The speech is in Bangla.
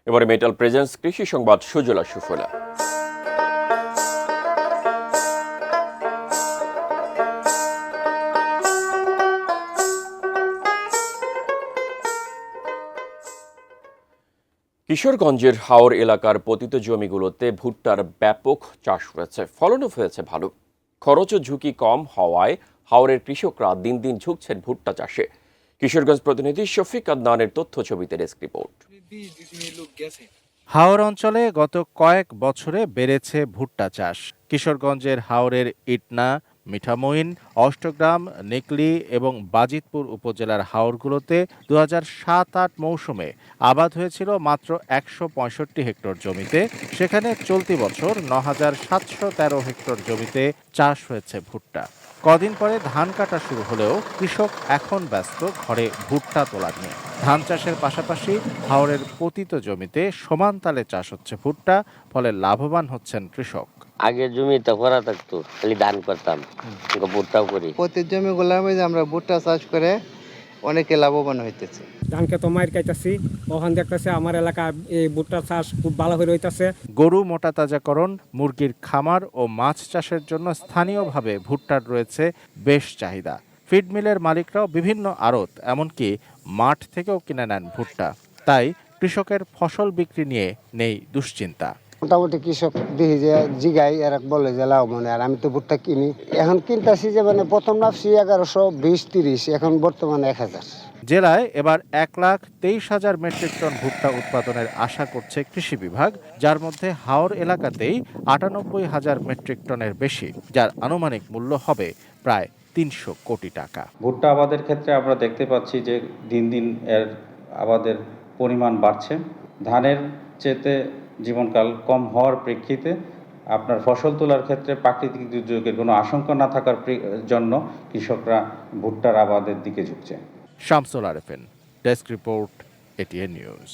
এবারে মেটাল প্রেজেন্স কৃষি সংবাদ সুজলা সুফলা। কিশোরগঞ্জের হাওর এলাকার পতিত জমিগুলোতে ভুট্টার ব্যাপক চাষ হয়েছে, ফলনও হয়েছে ভালো। খরচ ও ঝুঁকি কম হওয়ায় হাওরের কৃষকরা দিন দিন ঝুঁকছেন ভুট্টা চাষে। কিশোরগঞ্জ প্রতিনিধি শফিক আদনানের তথ্য ছবিতে ডেস্ক রিপোর্ট। হাওর অঞ্চলে গত কয়েক বছরে বেড়েছে ভুট্টা চাষ। কিশোরগঞ্জের হাওরের ইটনা, মিঠামইন, অষ্টগ্রাম, নেকলি এবং বাজিতপুর উপজেলার হাওরগুলোতে 2007-08 মৌসুমে আবাদ হয়েছিল মাত্র 165 হেক্টর জমিতে। সেখানে চলতি বছর 9,713 হেক্টর জমিতে চাষ হয়েছে ভুট্টা। কদিন পরে ধান কাটা শুরু হলেও কৃষক এখন ব্যস্ত ঘরে ভুট্টা তোলা নিয়ে। ধান চাষের পাশাপাশি হাওরের পতিত জমিতে সমান তালে চাষ হচ্ছে ভুট্টা, ফলে লাভবান হচ্ছেন কৃষক। আগে জমিটা করা থাকতো, খালি ধান করতাম, ভুট্টাও করি। প্রতি জমিগুলোর মধ্যে আমরা ভুট্টা চাষ করে অনেকে লাভবান হইতেছে। ধানকে তো মাইর খাইতেছি, ওখান দেখতেছে আমার এলাকা এই ভুট্টা চাষ খুব ভালো হয়ে রইতেছে। গরু মোটা তাজাকরণ, মুরগির খামার ও মাছ চাষের জন্য স্থানীয়ভাবে ভুট্টার রয়েছে বেশ চাহিদা। ফিড মিলের মালিকরাও বিভিন্ন আড়ত, এমনকি মাঠ থেকেও কিনে নেন ভুট্টা। তাই কৃষকের ফসল বিক্রি নিয়ে নেই দুশ্চিন্তা। মোটামুটি কৃষক দেখি যে জিগাই এরা বলে যে লাভ মানে, আর আমি তো ভুট্টা কিনি এখন কিনতেছি যে মানে প্রথম নাপছি 1120-30, এখন বর্তমানে 1000। জেলায় এবার 1,23,000 মেট্রিক টন ভুট্টা উৎপাদনের আশা করছে কৃষি বিভাগ, যার মধ্যে হাওর এলাকাতেই 98,000 মেট্রিক টনের বেশি, যার আনুমানিক মূল্য হবে প্রায় 300 কোটি টাকা। ভুট্টা আবাদের ক্ষেত্রে আমরা দেখতে পাচ্ছি যে দিন দিন এর আবাদের পরিমাণ বাড়ছে। ধানের চেয়ে জীবনকাল কম হওয়ার প্রেক্ষিতে আপনার ফসল তোলার ক্ষেত্রে প্রাকৃতিক দুর্যোগের কোনো আশঙ্কা না থাকার জন্য কৃষকরা ভুট্টার আবাদের দিকে ঝুঁকছে। Shamsul Arefin, desk report, ATN news.